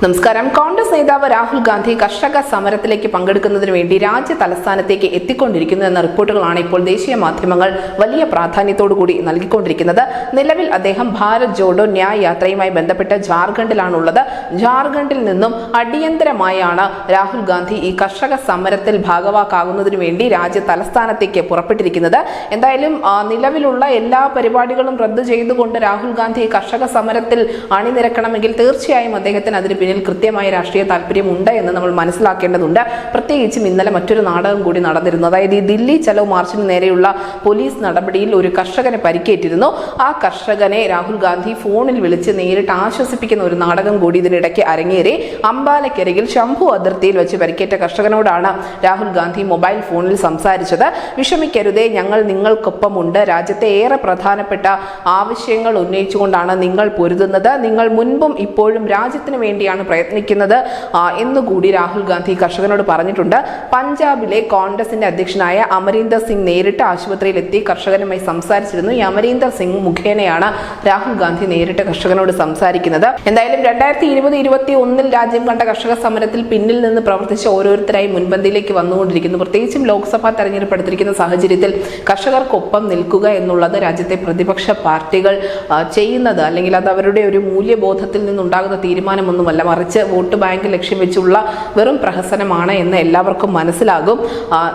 നമസ്കാരം. കോൺഗ്രസ് നേതാവ് രാഹുൽ ഗാന്ധി കർഷക സമരത്തിലേക്ക് പങ്കെടുക്കുന്നതിന് വേണ്ടി രാജ്യ തലസ്ഥാനത്തേക്ക് എത്തിക്കൊണ്ടിരിക്കുന്നു എന്ന റിപ്പോർട്ടുകളാണ് ഇപ്പോൾ ദേശീയ മാധ്യമങ്ങൾ വലിയ പ്രാധാന്യത്തോടുകൂടി നൽകിക്കൊണ്ടിരിക്കുന്നത്. നിലവിൽ അദ്ദേഹം ഭാരത് ജോഡോ ന്യായ് യാത്രയുമായി ബന്ധപ്പെട്ട് ജാർഖണ്ഡിലാണുള്ളത്. ജാർഖണ്ഡിൽ നിന്നും അടിയന്തരമായാണ് രാഹുൽ ഗാന്ധി ഈ കർഷക സമരത്തിൽ ഭാഗവാക്കാകുന്നതിന് വേണ്ടി രാജ്യ തലസ്ഥാനത്തേക്ക് പുറപ്പെട്ടിരിക്കുന്നത്. എന്തായാലും നിലവിലുള്ള എല്ലാ പരിപാടികളും റദ്ദു ചെയ്തുകൊണ്ട് രാഹുൽ ഗാന്ധി കർഷക സമരത്തിൽ അണിനിരക്കണമെങ്കിൽ തീർച്ചയായും അദ്ദേഹത്തിന് അതിന് പിന്നിൽ കൃത്യമായ രാഷ്ട്രീയ താല്പര്യമുണ്ട് എന്ന് നമ്മൾ മനസ്സിലാക്കേണ്ടതുണ്ട്. പ്രത്യേകിച്ചും ഇന്നലെ മറ്റൊരു നാടകം കൂടി നടന്നിരുന്നു. അതായത് ഈ ദില്ലി ചലോ മാർച്ചിന് നേരെയുള്ള പോലീസ് നടപടിയിൽ ഒരു കർഷകനെ പരിക്കേറ്റിരുന്നു. ആ കർഷകനെ രാഹുൽ ഗാന്ധി ഫോണിൽ വിളിച്ച് നേരിട്ട് ആശ്വസിപ്പിക്കുന്ന ഒരു നാടകം കൂടി ഇതിനിടയ്ക്ക് അരങ്ങേറി. അംബാലക്കരികിൽ ശംഭു അതിർത്തിയിൽ വെച്ച് പരിക്കേറ്റ കർഷകനോടാണ് രാഹുൽ ഗാന്ധി മൊബൈൽ ഫോണിൽ സംസാരിച്ചത്. വിഷമിക്കരുതേ, ഞങ്ങൾ നിങ്ങൾക്കൊപ്പമുണ്ട്. രാജ്യത്തെ ഏറെ പ്രധാനപ്പെട്ട ആവശ്യങ്ങൾ ഉന്നയിച്ചുകൊണ്ടാണ് നിങ്ങൾ പൊരുതുന്നത്. നിങ്ങൾ മുൻപും ഇപ്പോഴും രാജ്യത്തിന് വേണ്ടിയാണ് പ്രയത്നിക്കുന്നത് എന്നുകൂടി രാഹുൽ ഗാന്ധി കർഷകനോട് പറഞ്ഞിട്ടുണ്ട്. പഞ്ചാബിലെ കോൺഗ്രസിന്റെ അധ്യക്ഷനായ അമരീന്ദർ സിംഗ് നേരിട്ട് ആശുപത്രിയിൽ എത്തി കർഷകനുമായി സംസാരിച്ചിരുന്നു. ഈ അമരീന്ദർ സിംഗ് മുഖേനയാണ് രാഹുൽ ഗാന്ധി നേരിട്ട് കർഷകനോട് സംസാരിക്കുന്നത്. എന്തായാലും 2020-21 രാജ്യം കണ്ട കർഷക സമരത്തിൽ പിന്നിൽ നിന്ന് പ്രവർത്തിച്ച ഓരോരുത്തരായി മുൻപന്തിയിലേക്ക് വന്നുകൊണ്ടിരിക്കുന്നു. പ്രത്യേകിച്ചും ലോക്സഭാ തെരഞ്ഞെടുപ്പ് എടുത്തിരിക്കുന്ന സാഹചര്യത്തിൽ കർഷകർക്കൊപ്പം നിൽക്കുക എന്നുള്ളത് രാജ്യത്തെ പ്രതിപക്ഷ പാർട്ടികൾ ചെയ്യുന്നത്, അല്ലെങ്കിൽ അത് അവരുടെ ഒരു മൂല്യബോധത്തിൽ നിന്നുണ്ടാകുന്ന തീരുമാനമൊന്നുമല്ല, മറിച്ച് വോട്ട് ബാങ്ക് ലക്ഷ്യം വെച്ചുള്ള വെറും പ്രഹസനമാണ് എന്ന് എല്ലാവർക്കും മനസ്സിലാകും.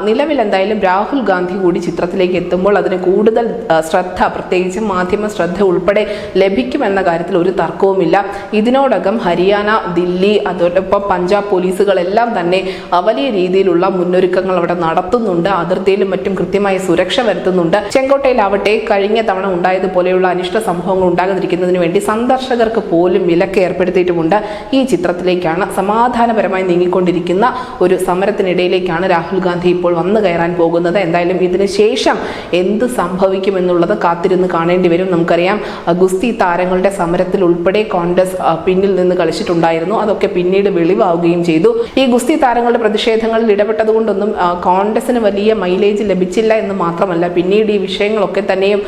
നിലവിൽ എന്തായാലും രാഹുൽ ഗാന്ധി കൂടി ചിത്രത്തിലേക്ക് എത്തുമ്പോൾ അതിന് കൂടുതൽ ശ്രദ്ധ, പ്രത്യേകിച്ചും മാധ്യമ ശ്രദ്ധ ഉൾപ്പെടെ ലഭിക്കുമെന്ന കാര്യത്തിൽ ഒരു തർക്കവുമില്ല. ഇതിനോടകം ഹരിയാന, ദില്ലി, അതോടൊപ്പം പഞ്ചാബ് പോലീസുകളെല്ലാം തന്നെ വലിയ രീതിയിലുള്ള മുന്നൊരുക്കങ്ങൾ അവിടെ നടത്തുന്നുണ്ട്. അതിർത്തിയിലും മറ്റും കൃത്യമായ സുരക്ഷ വരുത്തുന്നുണ്ട്. ചെങ്കോട്ടയിലാവട്ടെ കഴിഞ്ഞ തവണ ഉണ്ടായതുപോലെയുള്ള അനിഷ്ട സംഭവങ്ങൾ ഉണ്ടാകാതിരിക്കുന്നതിന് വേണ്ടി സന്ദർശകർക്ക് പോലും വിലക്ക് ഏർപ്പെടുത്തിയിട്ടുമുണ്ട്. ഈ ചിത്രത്തിലേക്കാണ്, സമാധാനപരമായി നീങ്ങിക്കൊണ്ടിരിക്കുന്ന ഒരു സമരത്തിനിടയിലേക്കാണ് രാഹുൽ ഗാന്ധി ഇപ്പോൾ വന്നു കയറാൻ പോകുന്നത്. എന്തായാലും ഇതിന് ശേഷം എന്ത് സംഭവിക്കുമെന്നുള്ളത് കാത്തിരുന്ന് കാണേണ്ടി വരും. നമുക്കറിയാം, ഗുസ്തി താരങ്ങളുടെ സമരത്തിൽ ഉൾപ്പെടെ കോൺഗ്രസ് പിന്നിൽ നിന്ന് കളിച്ചിട്ടുണ്ടായിരുന്നു. അതൊക്കെ പിന്നീട് വെളിവാവുകയും ചെയ്തു. ഈ ഗുസ്തി താരങ്ങളുടെ പ്രതിഷേധങ്ങളിൽ ഇടപെട്ടതുകൊണ്ടൊന്നും കോൺഗ്രസിന് വലിയ മൈലേജ് ലഭിച്ചില്ല എന്ന് മാത്രമല്ല, പിന്നീട് ഈ വിഷയങ്ങളൊക്കെ തന്നെയും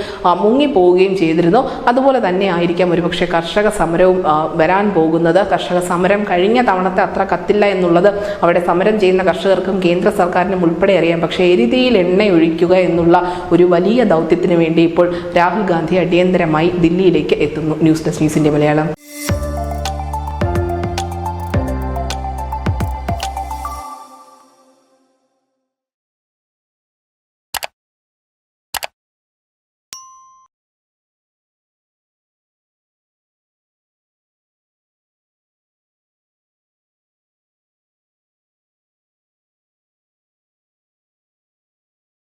മുങ്ങിപ്പോവുകയും ചെയ്തിരുന്നു. അതുപോലെ തന്നെ ആയിരിക്കാം ഒരുപക്ഷെ കർഷക സമരവും വരാൻ പോകുന്നത്. കർഷക സമരം കഴിഞ്ഞ തവണത്തെ അത്ര കത്തില്ല എന്നുള്ളത് അവിടെ സമരം ചെയ്യുന്ന കർഷകർക്കും കേന്ദ്ര സർക്കാരിനും ഉൾപ്പെടെ അറിയാം. പക്ഷേ എരുതിയിൽ എണ്ണയൊഴിക്കുക എന്നുള്ള ഒരു വലിയ ദൗത്യത്തിന് വേണ്ടി ഇപ്പോൾ രാഹുൽ ഗാന്ധി അടിയന്തരമായി ദില്ലിയിലേക്ക് എത്തുന്നു. News desk news India Malayalam.